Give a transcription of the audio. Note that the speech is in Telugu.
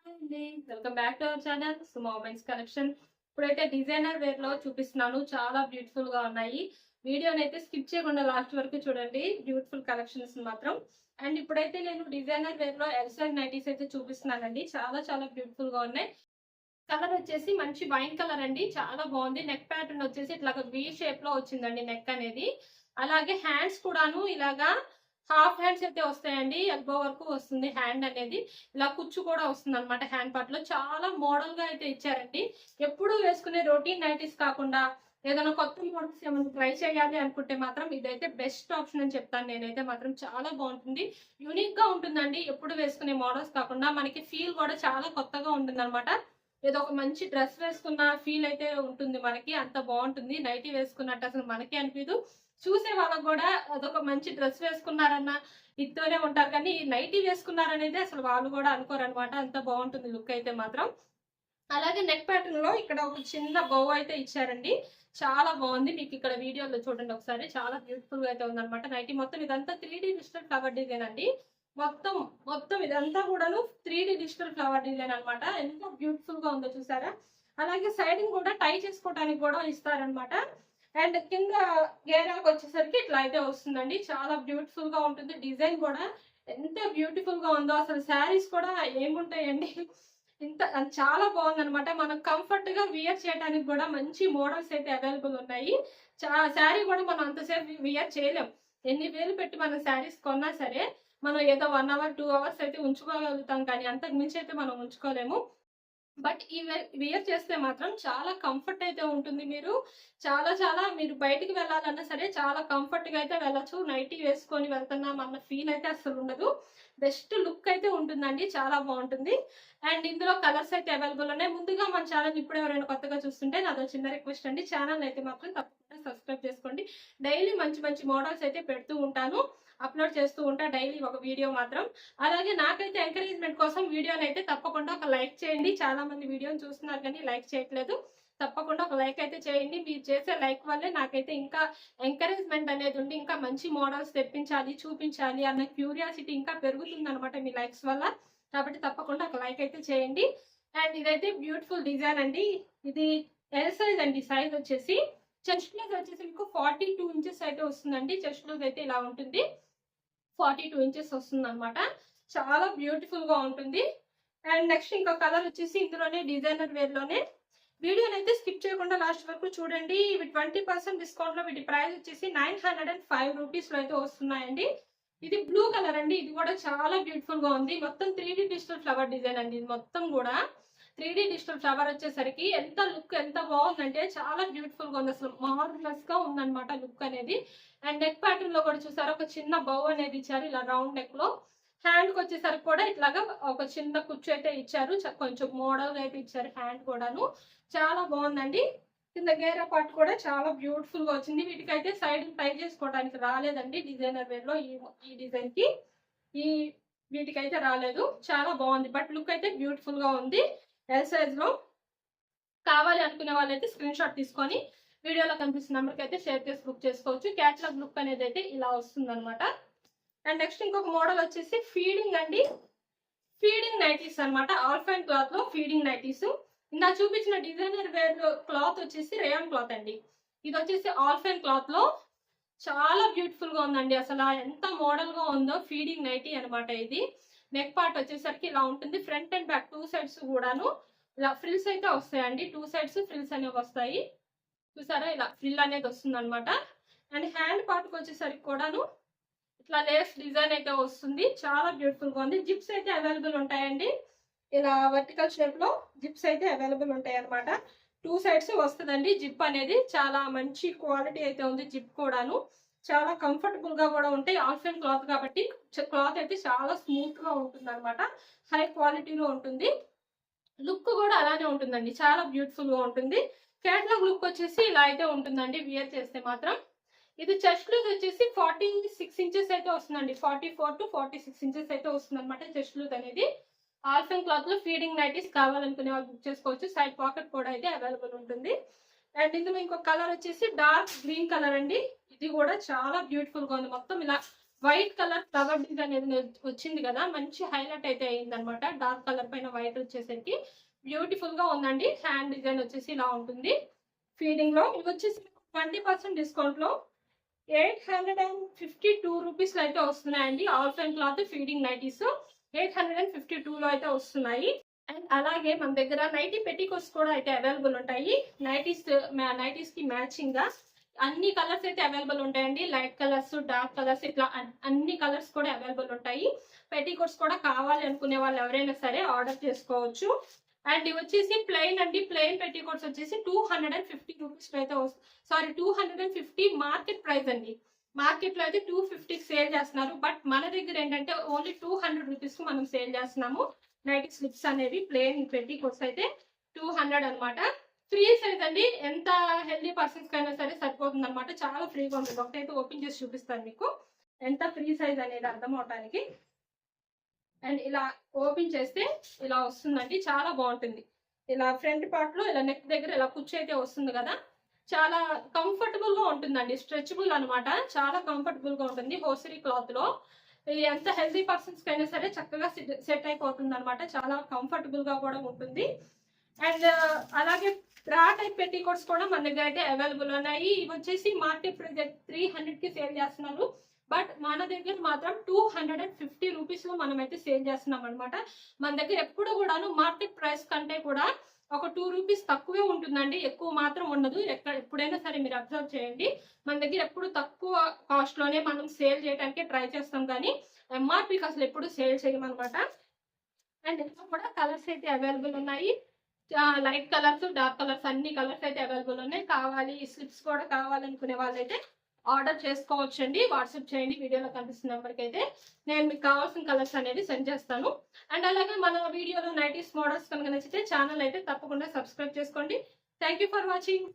అండి welcome back to our channel Suma women's collection. ఇప్పుడైతే డిజైనర్ వేర్ లో చూపిస్తున్నాను. చాలా బ్యూటిఫుల్ గా ఉన్నాయి. వీడియోని అయితే స్కిప్ చేయకుండా లాస్ట్ వరకు చూడండి. బ్యూటిఫుల్ కలెక్షన్స్ మాత్రం. అండ్ ఇప్పుడైతే నేను డిజైనర్ వేర్ లో ఎల్ సైజ్ నైటీస్ అయితే చూపిస్తున్నానండి. చాలా చాలా బ్యూటిఫుల్ గా ఉన్నాయి. కలర్ వచ్చేసి మంచి వైన్ కలర్ అండి. చాలా బాగుంది. నెక్ ప్యాటర్న్ వచ్చేసి ఇట్లా వి షేప్ లో వచ్చిందండి నెక్ అనేది. అలాగే హ్యాండ్స్ కూడాను ఇలాగా హాఫ్ హ్యాండ్స్ అయితే వస్తాయండి. ఎల్బో వరకు వస్తుంది హ్యాండ్ అనేది. ఇలా కుచ్చు కూడా వస్తుంది అనమాట హ్యాండ్ పార్ట్ లో. చాలా మోడల్ గా అయితే ఇచ్చారండి. ఎప్పుడు వేసుకునే రొటీన్ నైటీస్ కాకుండా ఏదైనా కొత్త మోడల్స్ ఏమైనా ట్రై చేయాలి అనుకుంటే మాత్రం ఇదైతే బెస్ట్ ఆప్షన్ అని చెప్తాను నేనైతే మాత్రం. చాలా బాగుంటుంది. యూనిక్ గా ఉంటుందండి. ఎప్పుడు వేసుకునే మోడల్స్ కాకుండా మనకి ఫీల్ కూడా చాలా కొత్తగా ఉంటుంది అనమాట. ఏదో ఒక మంచి డ్రెస్ వేసుకున్న ఫీల్ అయితే ఉంటుంది మనకి. అంత బాగుంటుంది. నైటీ వేసుకున్నట్టు అసలు మనకి అనిపించదు. చూసే వాళ్ళకు కూడా అదొక మంచి డ్రెస్ వేసుకున్నారన్న ఇద్దరే ఉంటారు, కానీ నైటీ వేసుకున్నారనేది అసలు వాళ్ళు కూడా అనుకోరు అనమాట. అంత బాగుంటుంది లుక్ అయితే మాత్రం. అలాగే నెక్ ప్యాటర్న్ లో ఇక్కడ ఒక చిన్న బౌ అయితే ఇచ్చారండి. చాలా బాగుంది. మీకు ఇక్కడ వీడియోలో చూడండి ఒకసారి. చాలా బ్యూటిఫుల్ గా అయితే ఉందన్నమాట. నైటీ మొత్తం ఇదంతా 3D డిజిటల్ ఫ్లవర్ డిజైన్ అండి. మొత్తం మొత్తం ఇదంతా కూడాను 3D డిజిటల్ ఫ్లవర్ డిజైన్ అనమాట. ఎంత బ్యూటిఫుల్ గా ఉందో చూసారా. అలాగే సైడింగ్ కూడా టై చేసుకోవడానికి కూడా ఇస్తారనమాట. అండ్ కింద గేరాకు వచ్చేసరికి ఇట్లా అయితే వస్తుందండి. చాలా బ్యూటిఫుల్ గా ఉంటుంది. డిజైన్ కూడా ఎంత బ్యూటిఫుల్ గా ఉందో. అసలు శారీస్ కూడా ఏముంటాయండి, ఇంత చాలా బాగుంది అనమాట. మనం కంఫర్ట్ గా వియర్ చేయడానికి కూడా మంచి మోడల్స్ అయితే అవైలబుల్ ఉన్నాయి. శారీ కూడా మనం అంతసేపు వియర్ చేయలేం. ఎన్ని వేలు పెట్టి మనం శారీస్ కొన్నా సరే మనం ఏదో 1 అవర్ 2 అవర్స్ అయితే ఉంచుకోగలుగుతాం, కానీ అంతకు మించి అయితే మనం ఉంచుకోలేము. బట్ ఈ వియర్ చేస్తే మాత్రం చాలా కంఫర్ట్ అయితే ఉంటుంది. మీరు మీరు బయటికి వెళ్ళాలన్నా సరే చాలా కంఫర్ట్ గా అయితే వెళ్ళచ్చు. నైటీ వేసుకొని వెళ్తున్నాం అన్న ఫీల్ అయితే అసలు ఉండదు. బెస్ట్ లుక్ అయితే ఉంటుందండి. చాలా బాగుంటుంది. అండ్ ఇందులో కలర్స్ అయితే అవైలబుల్ ఉన్నాయి. ముందుగా మన ఛానల్ ఇప్పుడు ఎవరైనా కొత్తగా చూస్తుంటే నాదో చిన్న రిక్వెస్ట్ అండి. ఛానల్ అయితే మాత్రం తప్పకుండా సబ్స్క్రైబ్ చేసుకోండి. డైలీ మంచి మంచి మోడల్స్ అయితే పెడుతూ ఉంటాను. అప్లోడ్ చేస్తూ ఉంటా డైలీ ఒక వీడియో మాత్రం. అలాగే నాకైతే ఎంకరేజ్మెంట్ కోసం వీడియోని అయితే తప్పకుండా ఒక లైక్ చేయండి. చాలా మంది వీడియోని చూస్తున్నారు కానీ లైక్ చేయట్లేదు. తప్పకుండా ఒక లైక్ అయితే చేయండి. మీరు చేసే లైక్ వల్లే నాకైతే ఇంకా ఎంకరేజ్మెంట్ అనేది ఉండి ఇంకా మంచి మోడల్స్ తెప్పించాలి, చూపించాలి అన్న క్యూరియాసిటీ ఇంకా పెరుగుతుంది అనమాట మీ లైక్స్ వల్ల. కాబట్టి తప్పకుండా ఒక లైక్ అయితే చేయండి. అండ్ ఇదైతే బ్యూటిఫుల్ డిజైన్ అండి. ఇది ఎల్ సైజ్ అండి. సైజ్ వచ్చేసి చెస్ట్ లూజ్ వచ్చేసి మీకు 42 ఇంచెస్ అయితే వస్తుందండి. చెస్ట్ లూజ్ అయితే ఇలా ఉంటుంది. 42 ఇంచెస్ వస్తుంది అనమాట. చాలా బ్యూటిఫుల్ గా ఉంటుంది. అండ్ నెక్స్ట్ ఇంకో కలర్ వచ్చేసి ఇందులోనే డిజైనర్ వేర్ లోనే. వీడియోని అయితే స్కిప్ చేయకుండా లాస్ట్ వరకు చూడండి. ఇవి 20% డిస్కౌంట్ లో వీటి ప్రైస్ వచ్చేసి 905 రూపీస్ లో అయితే వస్తున్నాయండి. ఇది బ్లూ కలర్ అండి. ఇది కూడా చాలా బ్యూటిఫుల్ గా ఉంది. మొత్తం 3D డిజిటల్ ఫ్లవర్ డిజైన్ అండి. ఇది మొత్తం కూడా 3D డిజిటల్ ఫ్లవర్ వచ్చేసరికి ఎంత లుక్ ఎంత బాగుందంటే చాలా బ్యూటిఫుల్ గా ఉంది. అసలు మార్వెలస్ గా ఉందన్నమాట లుక్ అనేది. అండ్ నెక్ ప్యాటర్న్ లో కూడా చూసారు ఒక చిన్న బౌ అనేది ఇచ్చారు ఇలా రౌండ్ నెక్ లో. హ్యాండ్ కి వచ్చేసరికి కూడా ఇట్లాగా ఒక చిన్న కుచ్చు అయితే ఇచ్చారు. కొంచెం మోడల్ గా అయితే ఇచ్చారు హ్యాండ్ కూడాను. చాలా బాగుందండి. కింద గేరా పార్ట్ కూడా చాలా బ్యూటిఫుల్ గా వచ్చింది. వీటికైతే సైడ్ టై చేసుకోవడానికి రాలేదండి డిజైనర్ వేర్ లో. ఈ డిజైన్ కి ఈ వీటికైతే రాలేదు. చాలా బాగుంది. బట్ లుక్ అయితే బ్యూటిఫుల్ గా ఉంది. ఎల్ సైజ్ లో కావాలి అనుకునే వాళ్ళైతే స్క్రీన్ షాట్ తీసుకొని వీడియోలో కనిపిస్తున్న నెంబర్కి అయితే షేర్ చేసి బుక్ చేసుకోవచ్చు. క్యాటలాగ్ లుక్ అనేది అయితే ఇలా వస్తుంది అనమాట. అండ్ నెక్స్ట్ ఇంకొక మోడల్ వచ్చేసి ఫీడింగ్ అండి. ఫీడింగ్ నైటీస్ అనమాట. ఆల్ఫైన్ క్లాత్ లో ఫీడింగ్ నైటీస్. ఇందా చూపించిన డిజైనర్ వేర్ క్లాత్ వచ్చేసి రేయాన్ క్లాత్ అండి. ఇది వచ్చేసి ఆల్ఫైన్ క్లాత్ లో చాలా బ్యూటిఫుల్ గా ఉందండి. అసలు ఎంత మోడల్ గా ఉందో. ఫీడింగ్ నైటీ అనమాట ఇది. నెక్ పార్ట్ వచ్చేసరికి ఇలా ఉంటుంది. ఫ్రంట్ అండ్ బ్యాక్ 2 సైడ్స్ కూడాను ఇలా ఫ్రిల్స్ అయితే వస్తాయండి. 2 సైడ్స్ ఫ్రిల్స్ అనేవి వస్తాయి. చూసారా ఇలా ఫ్రిల్ అనేది వస్తుంది అనమాట. అండ్ హ్యాండ్ పార్ట్ కి వచ్చేసరికి కూడాను ఇట్లా లేస్ డిజైన్ అయితే వస్తుంది. చాలా బ్యూటిఫుల్ గా ఉంది. జిప్స్ అయితే అవైలబుల్ ఉంటాయండి. ఇలా వర్టికల్ షేప్ లో జిప్స్ అయితే అవైలబుల్ ఉంటాయి అనమాట. 2 సైడ్స్ వస్తుందండి జిప్ అనేది. చాలా మంచి క్వాలిటీ అయితే ఉంది. జిప్ కూడాను చాలా కంఫర్టబుల్ గా కూడా ఉంటాయి. ఆల్ఫైన్ క్లాత్ కాబట్టి క్లాత్ అయితే చాలా స్మూత్ గా ఉంటుంది అనమాట. హై క్వాలిటీలో ఉంటుంది. లుక్ కూడా అలానే ఉంటుందండి. చాలా బ్యూటిఫుల్ గా ఉంటుంది. క్యాటలాగ్ లుక్ వచ్చేసి ఇలా అయితే ఉంటుందండి వియర్ చేస్తే మాత్రం. ఇది చెస్ట్ లూజ్ వచ్చేసి 46 ఇంచెస్ అయితే వస్తుందండి. 44 to 46 ఇంచెస్ అయితే వస్తుంది అనమాట చెస్ట్ లూజ్ అనేది. ఆల్ఫైన్ క్లాత్ లో ఫీడింగ్ నైటీస్ కావాలనుకునే వాళ్ళు బుక్ చేసుకోవచ్చు. సైడ్ పాకెట్ కూడా అయితే అవైలబుల్ ఉంటుంది. అండ్ ఇందులో ఇంకొక కలర్ వచ్చేసి డార్క్ గ్రీన్ కలర్ అండి. ఇది కూడా చాలా బ్యూటిఫుల్ గా ఉంది. మొత్తం ఇలా వైట్ కలర్ ఫ్లవర్ డిజైన్ అనేది వచ్చింది కదా, మంచి హైలైట్ అయితే అయింది అనమాట. డార్క్ కలర్ పైన వైట్ వచ్చేసరికి బ్యూటిఫుల్ గా ఉందండి. హ్యాండ్ డిజైన్ వచ్చేసి ఇలా ఉంటుంది. ఫీడింగ్ లో ఇది వచ్చేసి 20% డిస్కౌంట్ లో 852 రూపీస్ లో అయితే వస్తున్నాయండి. All friend cloth feeding nighties 852 లో అయితే వస్తున్నాయి. అండ్ అలాగే మన దగ్గర నైటీ పెట్టికోట్స్ కూడా అయితే అవైలబుల్ ఉంటాయి. నైటీస్ కి మ్యాచింగ్ గా అన్ని కలర్స్ అయితే అవైలబుల్ ఉంటాయండి. లైట్ కలర్స్, డార్క్ కలర్స్, ఇట్లా అన్ని కలర్స్ కూడా అవైలబుల్ ఉంటాయి. పెట్టికోట్స్ కూడా కావాలి అనుకునే వాళ్ళు ఎవరైనా సరే ఆర్డర్ చేసుకోవచ్చు. అండ్ ఇవి వచ్చేసి ప్లెయిన్ అండి. ప్లెయిన్ పెట్టికోట్స్ వచ్చేసి 250 రూపీస్ అయితే 250 మార్కెట్ ప్రైస్ అండి. మార్కెట్ లో అయితే 250 సేల్ చేస్తున్నారు. బట్ మన దగ్గర ఏంటంటే ఓన్లీ 200 రూపీస్ మనం సేల్ చేస్తున్నాము. నైట్ స్లిప్స్ అనేవి ప్లెయిన్ పెట్టికోట్స్ అయితే 200 అనమాట. ఫ్రీ సైజ్ అండి. ఎంత హెల్దీ పర్సన్స్ కైనా సరే సరిపోతుంది అనమాట. చాలా ఫ్రీగా ఉంటుంది. ఒకటైతే ఓపెన్ చేసి చూపిస్తాను మీకు ఎంత ఫ్రీ సైజ్ అనేది అర్థం అవటానికి. అండ్ ఇలా ఓపెన్ చేస్తే ఇలా వస్తుందండి. చాలా బాగుంటుంది. ఇలా ఫ్రంట్ పార్ట్ లో ఇలా నెక్ దగ్గర ఇలా కుచ్చు అయితే వస్తుంది కదా, చాలా కంఫర్టబుల్ గా ఉంటుందండి. స్ట్రెచబుల్ అనమాట. చాలా కంఫర్టబుల్ గా ఉంటుంది. హోసరీ క్లాత్ లో ఇది ఎంత హెల్దీ పర్సన్స్ కైనా సరే చక్కగా సెట్ అయిపోతుంది అనమాట. చాలా కంఫర్టబుల్ గా కూడా ఉంటుంది. అండ్ అలాగే బ్రా టైప్ పెట్టికోట్స్ కూడా మన దగ్గర అయితే అవైలబుల్ ఉన్నాయి. ఇవి వచ్చేసి మార్కెట్ ప్రైస్ 300 కి సేల్ చేస్తున్నారు. బట్ మన దగ్గర మాత్రం 250 రూపీస్ లో మనం అయితే సేల్ చేస్తున్నాం అనమాట. మన దగ్గర ఎప్పుడు కూడాను మార్కెట్ ప్రైస్ కంటే కూడా ఒక 2 రూపీస్ తక్కువే ఉంటుందండి. ఎక్కువ మాత్రం ఉండదు. ఎప్పుడైనా సరే మీరు అబ్జర్వ్ చేయండి. మన దగ్గర ఎప్పుడు తక్కువ కాస్ట్ లోనే మనం సేల్ చేయడానికి ట్రై చేస్తాం, కానీ ఎంఆర్పీకి అసలు ఎప్పుడు సేల్ చేయమన్నమాట. అండ్ ఇంకా కూడా కలర్స్ అయితే అవైలబుల్ ఉన్నాయి. లైట్ కలర్స్, డార్క్ కలర్స్ అన్ని కలర్స్ అయితే అవైలబుల్ ఉన్నాయి. కావాలి స్లిప్స్ కూడా కావాలనుకునే వాళ్ళైతే ఆర్డర్ చేసుకోవచ్చండి. వాట్సాప్ చేయండి. వీడియోలో కనిపిస్తున్న నెంబర్కి అయితే నేను మీకు కావాల్సిన కలర్స్ అనేది సెండ్ చేస్తాను. అండ్ అలాగే మన వీడియోలో నైటీస్ మోడల్స్ కనుక నచ్చితే ఛానల్ అయితే తప్పకుండా సబ్స్క్రైబ్ చేసుకోండి. Thank you for watching.